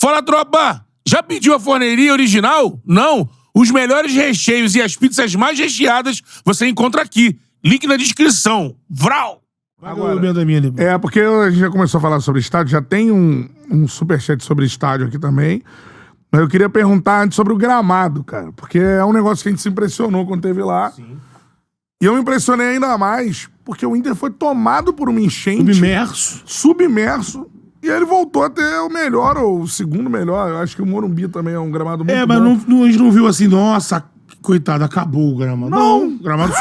Fala, tropa! Já pediu a forneria original? Não? Os melhores recheios e as pizzas mais recheadas você encontra aqui. Link na descrição. Vral! Agora, porque a gente já começou a falar sobre estádio, já tem um superchat sobre estádio aqui também. Mas eu queria perguntar antes sobre o gramado, cara. Porque é um negócio que a gente se impressionou quando teve lá. Sim. E eu me impressionei ainda mais porque o Inter foi tomado por uma enchente. Submerso. E ele voltou a ter o melhor, ou o segundo melhor. Eu acho que o Morumbi também é um gramado muito bom. Mas a gente não viu assim, nossa, coitado, acabou o gramado. Não, o gramado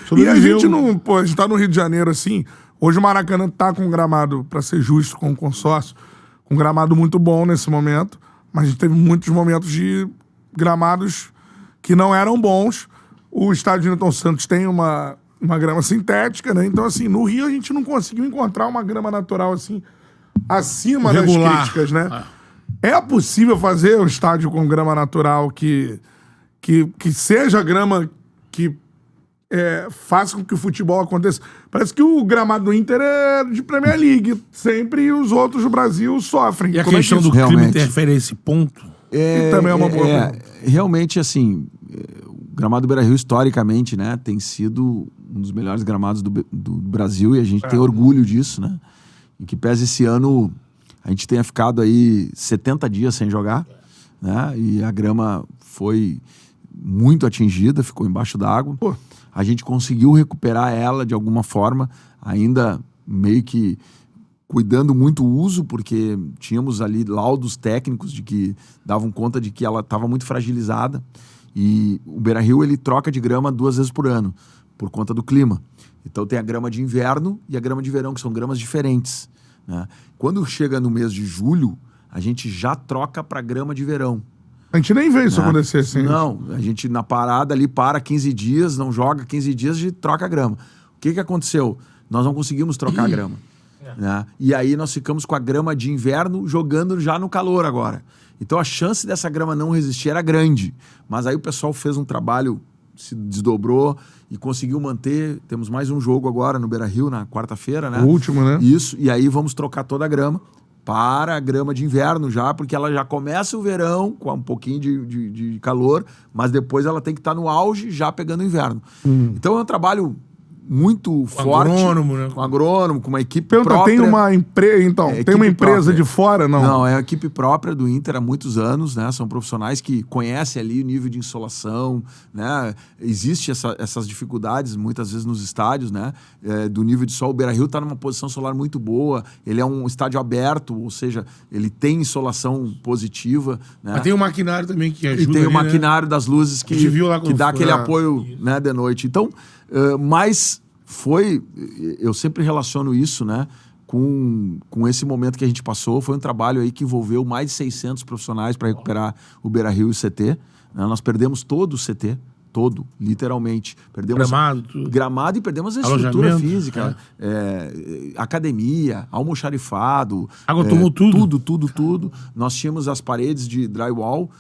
sobreviveu. E a gente não, a gente tá no Rio de Janeiro assim. Hoje o Maracanã tá com um gramado, pra ser justo com o consórcio, com um gramado muito bom nesse momento. Mas a gente teve muitos momentos de gramados que não eram bons. O estádio Newton Santos tem uma grama sintética, né? Então, assim, no Rio a gente não conseguiu encontrar uma grama natural, assim, acima regular das críticas, né? É possível fazer o estádio com grama natural que seja grama que faça com que o futebol aconteça. Parece que o gramado do Inter é de Premier League sempre, e os outros do Brasil sofrem. E a questão do clima interfere a esse ponto? E também é uma boa realmente, assim, o gramado do Beira-Rio, historicamente, né, tem sido um dos melhores gramados do Brasil, e a gente tem orgulho disso, né? Em que pese esse ano a gente tenha ficado aí 70 dias sem jogar, né? E a grama foi muito atingida, ficou embaixo d'água. A gente conseguiu recuperar ela de alguma forma, ainda meio que cuidando muito o uso, porque tínhamos ali laudos técnicos de que davam conta de que ela estava muito fragilizada. E o Beira-Rio, ele troca de grama 2 vezes por ano, por conta do clima. Então tem a grama de inverno e a grama de verão, que são gramas diferentes, né? Quando chega no mês de julho, a gente já troca para grama de verão. A gente nem vê isso acontecer assim. Não, a gente na parada ali para 15 dias, não joga 15 dias e troca a grama. O que aconteceu? Nós não conseguimos trocar a grama. Né? E aí nós ficamos com a grama de inverno jogando já no calor agora. Então a chance dessa grama não resistir era grande. Mas aí o pessoal fez um trabalho, se desdobrou e conseguiu manter. Temos mais um jogo agora no Beira-Rio, na quarta-feira, né? O último, né? Isso, e aí vamos trocar toda a grama para a grama de inverno já, porque ela já começa o verão com um pouquinho de calor, mas depois ela tem que estar no auge já pegando o inverno. Então é um trabalho muito forte. Agrônomo, né? Com agrônomo, com uma equipe própria. Tem uma empresa, tem uma empresa própria de fora, não? Não, é a equipe própria do Inter há muitos anos, né? São profissionais que conhecem ali o nível de insolação, né? Existe essas dificuldades muitas vezes nos estádios, né? Do nível de sol. O Beira-Rio está numa posição solar muito boa, ele é um estádio aberto, ou seja, ele tem insolação positiva, né? Mas tem um maquinário também que ajuda. E tem ali, o maquinário das luzes que dá aquele apoio, né, de noite. Então, mas eu sempre relaciono isso, né, com esse momento que a gente passou. Foi um trabalho aí que envolveu mais de 600 profissionais para recuperar o Beira-Rio e o CT. Né? Nós perdemos todo o CT, literalmente. Perdemos gramado e perdemos a estrutura física, academia, almoxarifado. Água tomou tudo? Tudo. Nós tínhamos as paredes de drywall,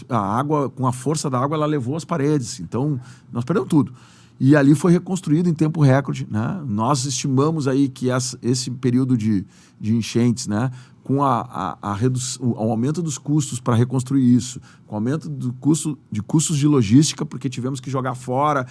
a água, com a força da água, ela levou as paredes. Então, nós perdemos tudo. E ali foi reconstruído em tempo recorde, né? Nós estimamos aí que esse período de enchentes, né, com o aumento dos custos para reconstruir isso, com o aumento de custos de logística, porque tivemos que jogar fora,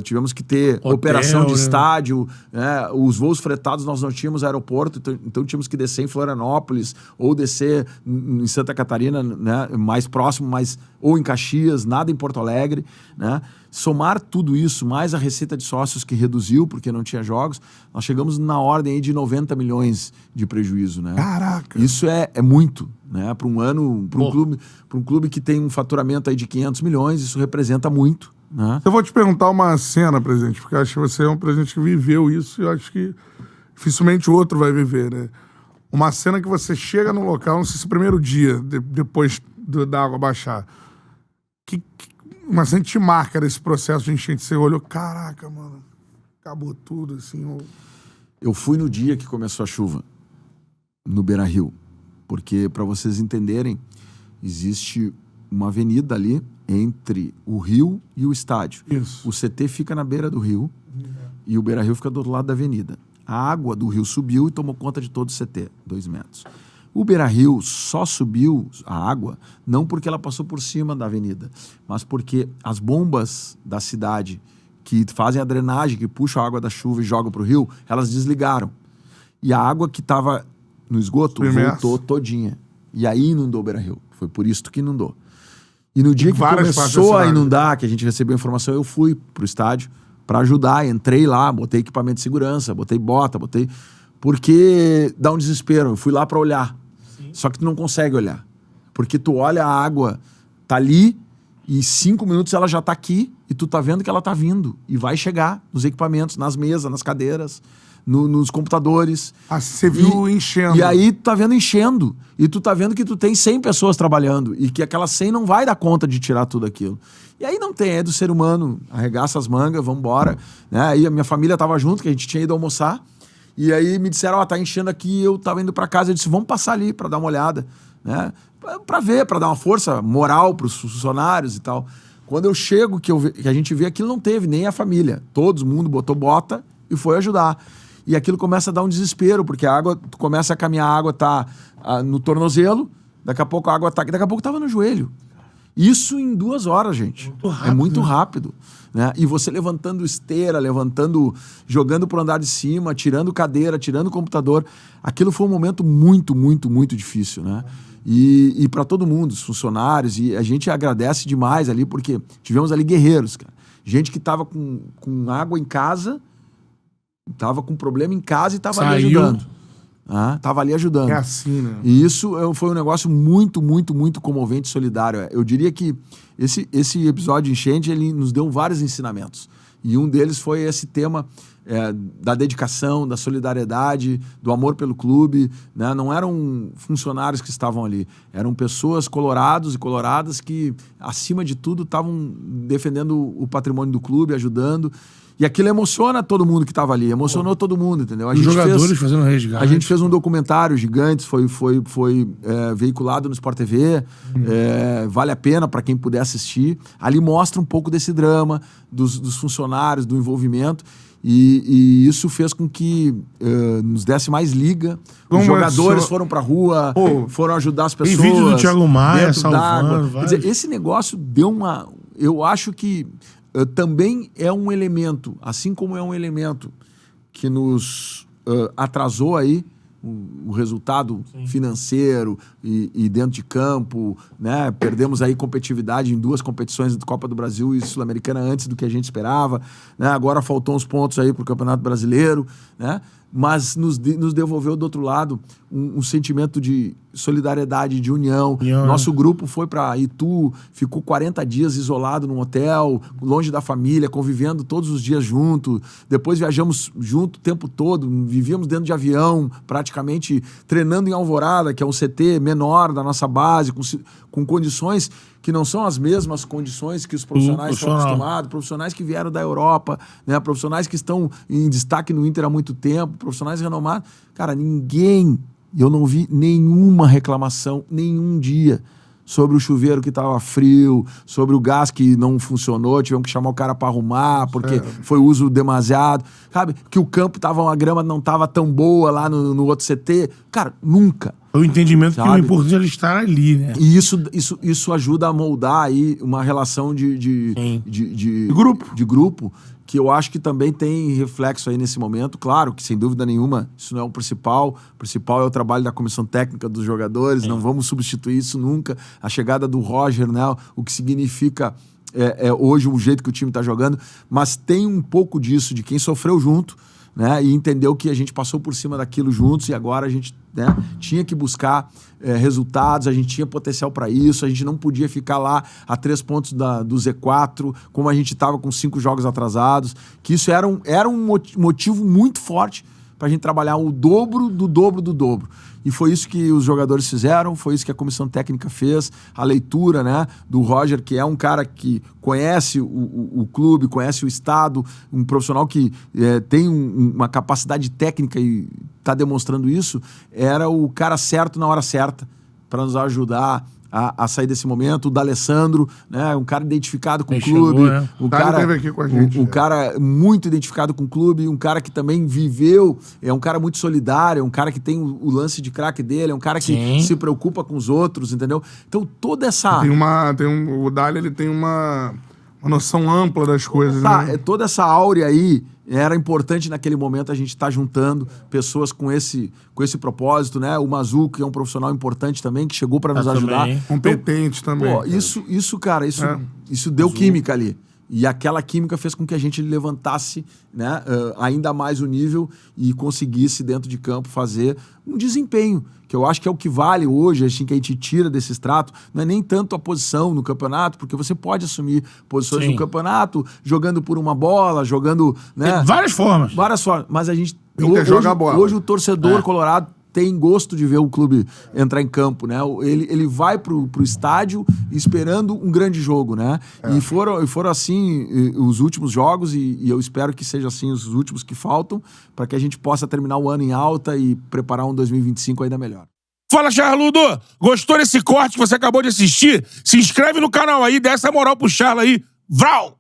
tivemos que ter operação de estádio, né? Os voos fretados nós não tínhamos aeroporto, então tínhamos que descer em Florianópolis ou descer em Santa Catarina, né, mais próximo, ou em Caxias, nada em Porto Alegre, né? Somar tudo isso, mais a receita de sócios que reduziu porque não tinha jogos, nós chegamos na ordem aí de 90 milhões de prejuízo, né? Caraca! Isso é muito, né? Para um ano, para um clube que tem um faturamento aí de 500 milhões, isso representa muito, né? Eu vou te perguntar uma cena, presidente, porque eu acho que você é um presidente que viveu isso e eu acho que dificilmente o outro vai viver, né? Uma cena que você chega no local, não sei se o primeiro dia, depois da água baixar, uma cena que te marca desse processo de enchente, você olhou, caraca, mano, acabou tudo, assim. Eu fui no dia que começou a chuva, no Beira-Rio, porque, para vocês entenderem, existe uma avenida ali entre o rio e o estádio. Isso. O CT fica na beira do rio e o Beira-Rio fica do outro lado da avenida. A água do rio subiu e tomou conta de todo o CT, 2 metros. O Beira-Rio só subiu a água não porque ela passou por cima da avenida, mas porque as bombas da cidade que fazem a drenagem, que puxam a água da chuva e jogam para o rio, elas desligaram. E a água que estava no esgoto voltou todinha. E aí inundou o Beira-Rio. Foi por isso que inundou. E no dia que começou a inundar, que a gente recebeu a informação, eu fui pro estádio para ajudar. Entrei lá, botei equipamento de segurança, botei bota, porque dá um desespero. Eu fui lá para olhar. Sim. Só que tu não consegue olhar. Porque tu olha, a água tá ali e 5 minutos ela já tá aqui e tu tá vendo que ela tá vindo. E vai chegar nos equipamentos, nas mesas, nas cadeiras, nos computadores. Ah, você viu enchendo. E aí tu tá vendo enchendo. E tu tá vendo que tu tem 100 pessoas trabalhando. E que aquelas 100 não vai dar conta de tirar tudo aquilo. E aí não tem, é do ser humano. Arregaça as mangas, vambora. Né? Aí a minha família tava junto, que a gente tinha ido almoçar. E aí me disseram, tá enchendo aqui. Eu tava indo pra casa. Eu disse, vamos passar ali pra dar uma olhada. Né? Pra ver, pra dar uma força moral pros funcionários e tal. Quando eu chego, que a gente vê, aquilo não teve, nem a família. Todo mundo botou bota e foi ajudar. E aquilo começa a dar um desespero, porque a água, tu começa a caminhar, a água tá no tornozelo, daqui a pouco a água tá aqui, daqui a pouco tava no joelho. Isso em 2 horas, gente. É muito rápido. Né? E você levantando esteira, jogando pro andar de cima, tirando cadeira, tirando computador. Aquilo foi um momento muito, muito, muito difícil, né? E para todo mundo, os funcionários, e a gente agradece demais ali, porque tivemos ali guerreiros, cara. Gente que tava com água em casa, tava com problema em casa e tava ali ajudando. Tava ali ajudando. É assim, né? E isso foi um negócio muito, muito, muito comovente e solidário. Eu diria que esse episódio de enchente, ele nos deu vários ensinamentos. E um deles foi esse tema da dedicação, da solidariedade, do amor pelo clube. Né? Não eram funcionários que estavam ali. Eram pessoas colorados e coloradas que, acima de tudo, estavam defendendo o patrimônio do clube, ajudando. E aquilo emociona todo mundo que estava ali. Emocionou todo mundo, entendeu? Os jogadores fazendo resgate. A gente fez um documentário gigante, foi veiculado no Sport TV. Vale a pena para quem puder assistir. Ali mostra um pouco desse drama, dos funcionários, do envolvimento. E isso fez com que nos desse mais liga. Os jogadores foram pra rua, foram ajudar as pessoas. Tem vídeo do Thiago Maia salvando. Quer dizer, esse negócio deu uma... Eu acho que também é um elemento, assim como é um elemento que nos atrasou aí o resultado financeiro e dentro de campo, né? Perdemos aí competitividade em 2 competições de Copa do Brasil e Sul-Americana antes do que a gente esperava, né? Agora faltou uns pontos aí pro Campeonato Brasileiro, né? Mas nos devolveu do outro lado um sentimento de solidariedade, de união. Nosso grupo foi para Itu, ficou 40 dias isolado num hotel, longe da família, convivendo todos os dias junto. Depois viajamos junto o tempo todo, vivíamos dentro de avião, praticamente treinando em Alvorada, que é um CT menor da nossa base, com condições que não são as mesmas condições que os profissionais estão acostumados, profissionais que vieram da Europa, né? Profissionais que estão em destaque no Inter há muito tempo, profissionais renomados. Cara, eu não vi nenhuma reclamação, nenhum dia, sobre o chuveiro que estava frio, sobre o gás que não funcionou, tivemos que chamar o cara para arrumar, porque foi uso demasiado, sabe? Que o campo a grama não estava tão boa lá no outro CT. Cara, nunca. O entendimento que o importante é estar ali, né? E isso ajuda a moldar aí uma relação de grupo, que eu acho que também tem reflexo aí nesse momento. Claro que, sem dúvida nenhuma, isso não é o principal. O principal é o trabalho da comissão técnica dos jogadores. Não vamos substituir isso nunca. A chegada do Roger, né? O que significa hoje o jeito que o time está jogando. Mas tem um pouco disso, de quem sofreu junto, né? E entendeu que a gente passou por cima daquilo juntos e agora a gente, né, tinha que buscar resultados, a gente tinha potencial para isso, a gente não podia ficar lá a 3 pontos do Z4, como a gente estava com 5 jogos atrasados, que isso era um motivo muito forte para a gente trabalhar o dobro do dobro do dobro. E foi isso que os jogadores fizeram, foi isso que a comissão técnica fez, a leitura, né, do Roger, que é um cara que conhece o clube, conhece o estado, um profissional que tem uma capacidade técnica e está demonstrando isso, era o cara certo na hora certa para nos ajudar a sair desse momento. O D'Alessandro, né? Um cara identificado com o Chegou, clube. né? Um cara, teve aqui com a gente, um cara muito identificado com o clube, um cara que também viveu, é um cara muito solidário, é um cara que tem o lance de craque dele, é um cara que Sim. se preocupa com os outros, entendeu? Então toda essa... O Dali, ele tem uma noção ampla das coisas, né? Toda essa áurea aí era importante naquele momento a gente estar juntando pessoas com esse propósito, né? O Mazuco, que é um profissional importante também, que chegou para nos ajudar. também. Competente também. Pô, isso deu química ali. E aquela química fez com que a gente levantasse, né, ainda mais o nível e conseguisse, dentro de campo, fazer um desempenho, que eu acho que é o que vale hoje, assim, que a gente tira desse extrato. Não é nem tanto a posição no campeonato, porque você pode assumir posições Sim. no campeonato, jogando por uma bola, jogando... Né, Tem várias formas. várias formas. Mas a gente... Inter joga a bola. Hoje o torcedor colorado tem gosto de ver o clube entrar em campo, né? Ele vai pro estádio esperando um grande jogo, né? E foram assim os últimos jogos e eu espero que seja assim os últimos que faltam para que a gente possa terminar o ano em alta e preparar um 2025 ainda melhor. Fala, Charludo! Gostou desse corte que você acabou de assistir? Se inscreve no canal aí, dá essa moral pro Charla aí. Vral!